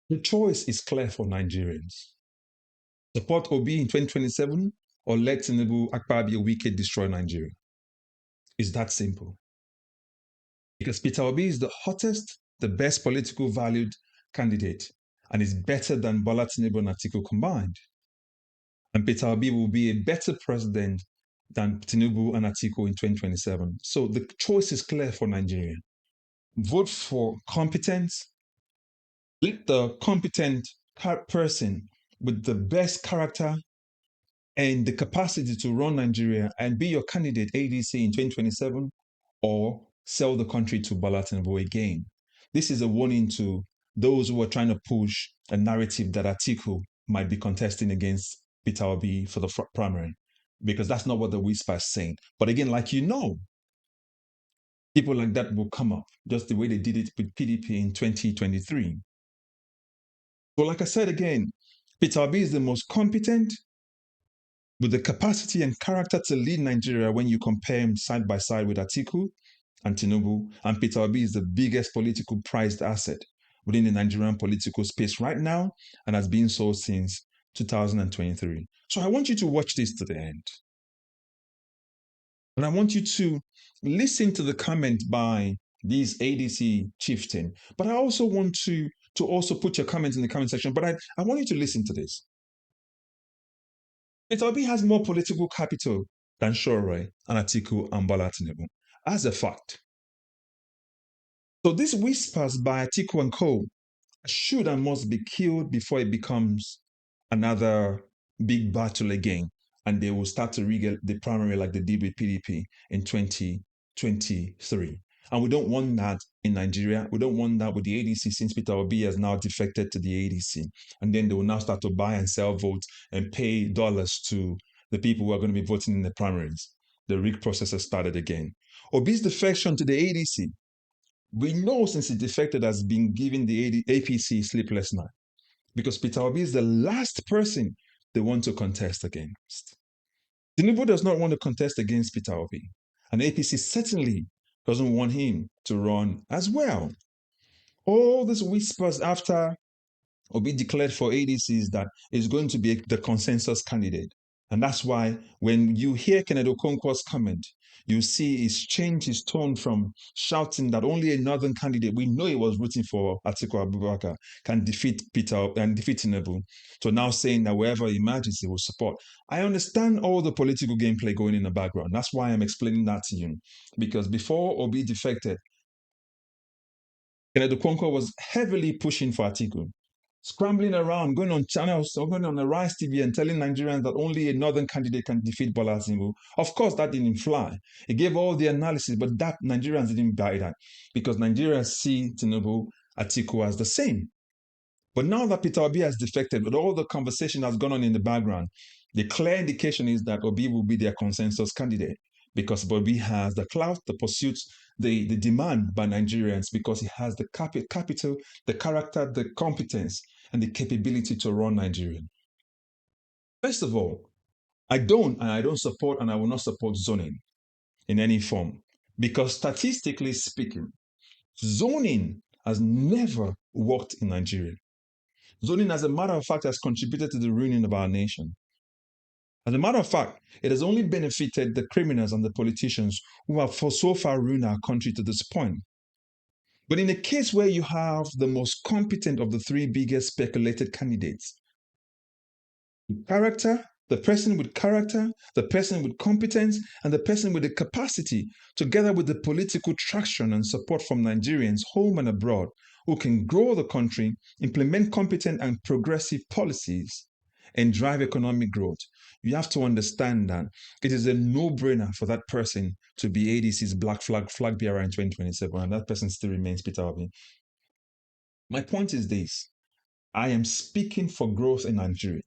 The choice is clear for Nigerians. Support Obi in 2027 or let Tinubu Akpabio Wike destroy Nigeria. It's that simple. Because Peter Obi is the hottest, the best political valued candidate, and is better than Bola Tinubu and Atiku combined. And Peter Obi will be a better president than Tinubu and Atiku in 2027. So the choice is clear for Nigeria. Vote for competence. Let the competent person with the best character and the capacity to run Nigeria and be your candidate ADC in 2027 or sell the country to Bola Tinubu again. This is a warning to those who are trying to push a narrative that Atiku might be contesting against Peter Obi for the primary, because that's not what the whisper is saying. But again, like you know, people like that will come up just the way they did it with PDP in 2023. So like I said again, Peter Obi is the most competent with the capacity and character to lead Nigeria when you compare him side by side with Atiku and Tinubu. And Peter Obi is the biggest political prized asset within the Nigerian political space right now and has been so since 2023. So I want you to watch this to the end. And I want you to listen to the comment by these ADC chieftain. But I also want to also put your comments in the comment section. But I want you to listen to this. Peter Obi has more political capital than Shorey and Atiku and Bola Tinubu, as a fact. So these whispers by Atiku and co should and must be killed before it becomes another big battle again, and they will start to rig the primary like they did with PDP in 2023. And we don't want that in Nigeria. We don't want that with the ADC, since Peter Obi has now defected to the ADC. And then they will now start to buy and sell votes and pay dollars to the people who are going to be voting in the primaries. The rig process has started again. Obi's defection to the ADC, we know since he defected, has been giving the APC sleepless night, because Peter Obi is the last person they want to contest against. Tinubu does not want to contest against Peter Obi, and APC certainly doesn't want him to run as well. All these whispers after Obi declared for ADCs that is going to be the consensus candidate. And that's why when you hear Kennedy Okonkwo's comment, you see he's changed his tone from shouting that only a northern candidate, we know he was rooting for Atiku Abubakar, can defeat Peter and defeat Tinubu, to now saying that wherever he emerges, he will support. I understand all the political gameplay going in the background. That's why I'm explaining that to you. Because before Obi defected, Kennedy Okonkwo was heavily pushing for Atiku, scrambling around, going on channels, going on the Rise TV and telling Nigerians that only a northern candidate can defeat Bola Tinubu. Of course, that didn't fly. He gave all the analysis, but that Nigerians didn't buy that, because Nigerians see Tinubu, Atiku as the same. But now that Peter Obi has defected, with all the conversation that's gone on in the background, the clear indication is that Obi will be their consensus candidate, because Obi has the clout, the pursuit, the demand by Nigerians, because he has the capital, the character, the competence, and the capability to run Nigeria. First of all, I don't support, and I will not support zoning in any form, because statistically speaking, zoning has never worked in Nigeria. Zoning, as a matter of fact, has contributed to the ruining of our nation. As a matter of fact, it has only benefited the criminals and the politicians who have for so far ruined our country to this point. But in a case where you have the most competent of the three biggest speculated candidates, character, the person with character, the person with competence, and the person with the capacity, together with the political traction and support from Nigerians home and abroad, who can grow the country, implement competent and progressive policies, and drive economic growth, you have to understand that it is a no-brainer for that person to be ADC's black flag bearer in 2027, and that person still remains Peter Obi. My point is this: I am speaking for growth in Nigeria.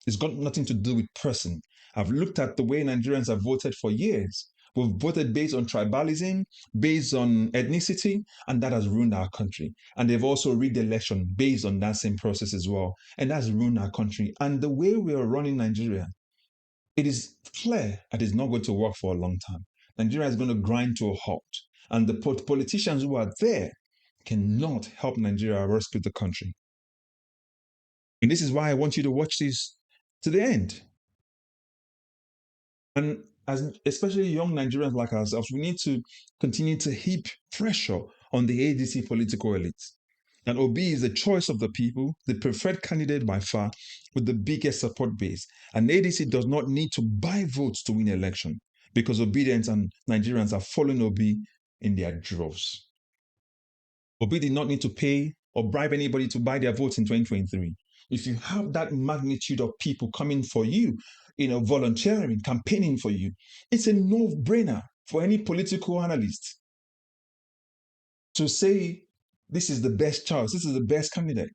It's got nothing to do with person. I've looked at the way Nigerians have voted for years. We've voted based on tribalism, based on ethnicity, and that has ruined our country. And they've also rigged the election based on that same process as well. And that's ruined our country. And the way we are running Nigeria, it is clear that it's not going to work for a long time. Nigeria is going to grind to a halt. And the politicians who are there cannot help Nigeria rescue the country. And this is why I want you to watch this to the end. And as especially young Nigerians like ourselves, we need to continue to heap pressure on the ADC political elites. And Obi is the choice of the people, the preferred candidate by far, with the biggest support base. And ADC does not need to buy votes to win election because Obidients and Nigerians are following Obi in their droves. Obi did not need to pay or bribe anybody to buy their votes in 2023. If you have that magnitude of people coming for you, volunteering, campaigning for you, it's a no-brainer for any political analyst to say this is the best choice, this is the best candidate.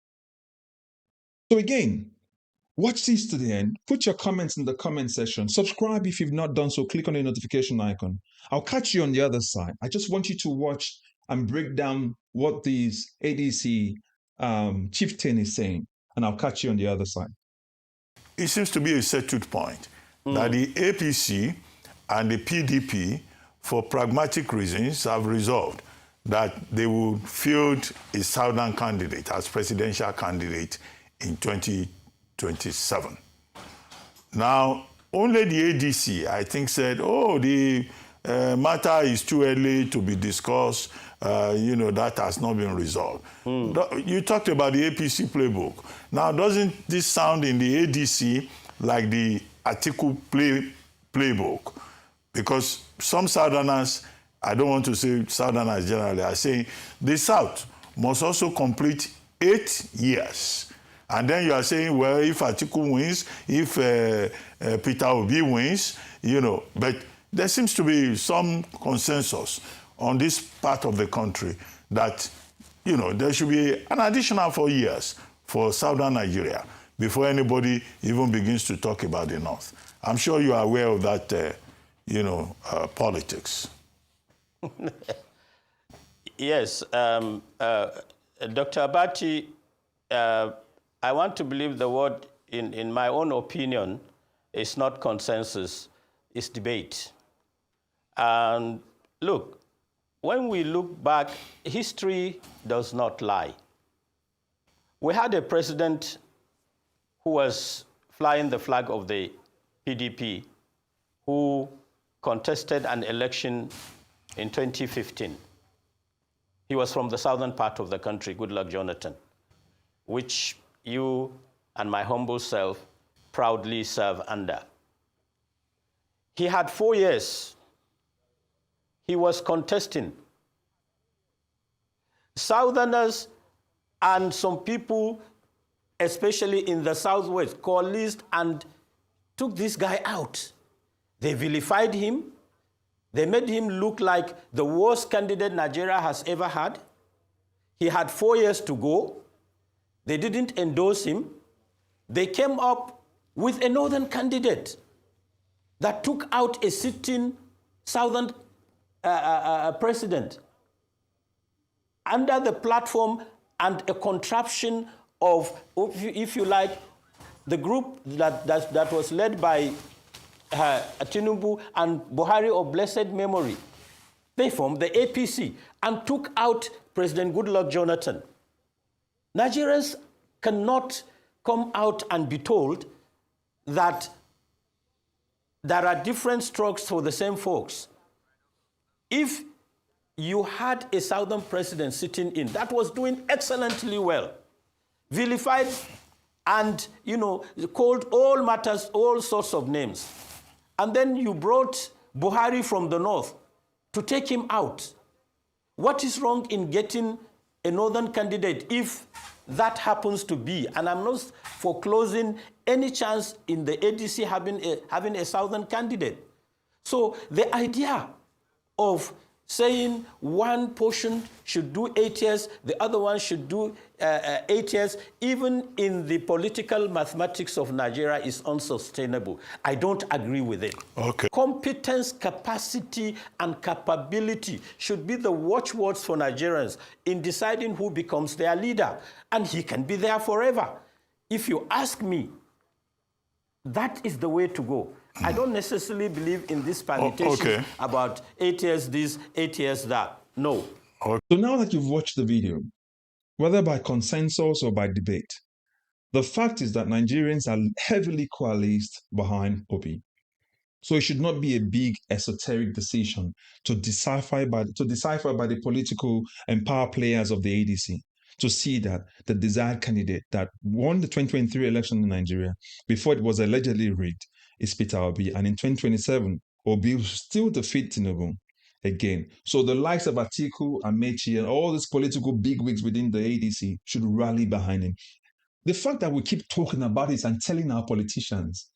So again, watch this to the end. Put your comments in the comment section. Subscribe if you've not done so. Click on the notification icon. I'll catch you on the other side. I just want you to watch and break down what these ADC chieftain is saying, and I'll catch you on the other side. It seems to be a settled point that the APC and the PDP, for pragmatic reasons, have resolved that they will field a southern candidate as presidential candidate in 2027. Now, only the ADC, I think, said, oh, the matter is too early to be discussed. That has not been resolved. You talked about the APC playbook. Now, doesn't this sound in the ADC like the Atiku playbook? Because some Southerners, I don't want to say Southerners generally, are saying the South must also complete 8 years. And then you are saying, well, if Atiku wins, if Peter Obi wins, but there seems to be some consensus on this part of the country that, there should be an additional 4 years for southern Nigeria before anybody even begins to talk about the North. I'm sure you are aware of that, politics. Yes. Dr. Abati, I want to believe the word, in my own opinion, is not consensus, it's debate. And look, when we look back, history does not lie. We had a president who was flying the flag of the PDP who contested an election in 2015. He was from the southern part of the country, Goodluck Jonathan, which you and my humble self proudly serve under. He had 4 years. He was contesting. Southerners and some people, especially in the Southwest, coalesced and took this guy out. They vilified him. They made him look like the worst candidate Nigeria has ever had. He had 4 years to go. They didn't endorse him. They came up with a northern candidate that took out a sitting southern president under the platform and a contraption of, if you like, the group that was led by Tinubu and Buhari of blessed memory. They formed the APC and took out President Goodluck Jonathan. Nigerians cannot come out and be told that there are different strokes for the same folks. If you had a southern president sitting in that was doing excellently well, vilified and, called all matters, all sorts of names, and then you brought Buhari from the north to take him out, what is wrong in getting a northern candidate if that happens to be? And I'm not foreclosing any chance in the ADC having a southern candidate. So the idea of saying one portion should do 8 years, the other one should do 8 years, even in the political mathematics of Nigeria, is unsustainable. I don't agree with it. Okay. Competence, capacity, and capability should be the watchwords for Nigerians in deciding who becomes their leader. And he can be there forever. If you ask me, that is the way to go. I don't necessarily believe in this permutation about 8 years this, 8 years that. No. So now that you've watched the video, whether by consensus or by debate, The fact is that Nigerians are heavily coalesced behind Obi. So it should not be a big esoteric decision to decipher by the political and power players of the ADC to see that the desired candidate that won the 2023 election in Nigeria before it was allegedly rigged is Peter Obi, and in 2027 Obi will still defeat Tinubu again. So the likes of Atiku, Amechi, and all these political bigwigs within the ADC should rally behind him. The fact that we keep talking about it and telling our politicians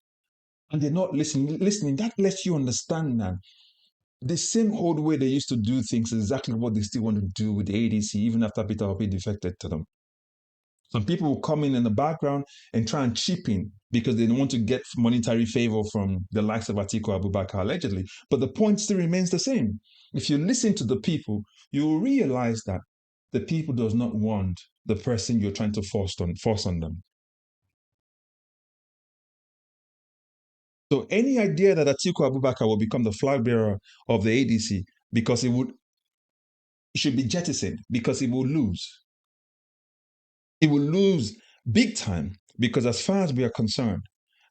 and they're not listening, that lets you understand that the same old way they used to do things is exactly what they still want to do with the ADC, even after Peter Obi defected to them. Some people will come in the background and try and chip in because they want to get monetary favor from the likes of Atiku Abubakar, allegedly. But the point still remains the same. If you listen to the people, you will realize that the people does not want the person you're trying to force on them. So any idea that Atiku Abubakar will become the flag bearer of the ADC because it should be jettisoned because he will lose. He will lose big time because as far as we are concerned,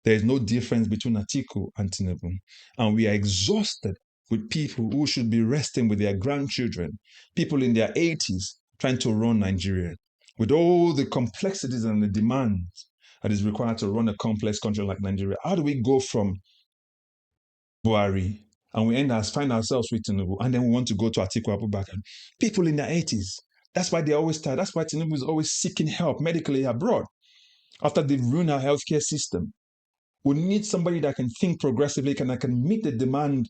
there is no difference between Atiku and Tinubu. And we are exhausted with people who should be resting with their grandchildren, people in their 80s trying to run Nigeria with all the complexities and the demands that is required to run a complex country like Nigeria. How do we go from Buhari and we find ourselves with Tinubu and then we want to go to Atiku Abubakar? People in their 80s. That's why they always tired. That's why Tinubu is always seeking help medically abroad after they've ruined our healthcare system. We need somebody that can think progressively and that can meet the demand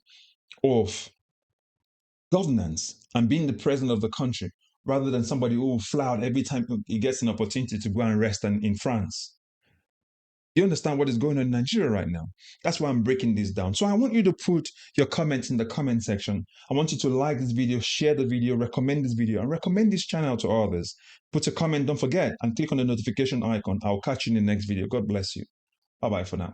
of governance and being the president of the country rather than somebody who will fly out every time he gets an opportunity to go and rest in France. You understand what is going on in Nigeria right now? That's why I'm breaking this down. So I want you to put your comments in the comment section. I want you to like this video, share the video, recommend this video, and recommend this channel to others. Put a comment, don't forget, and click on the notification icon. I'll catch you in the next video. God bless you. Bye-bye for now.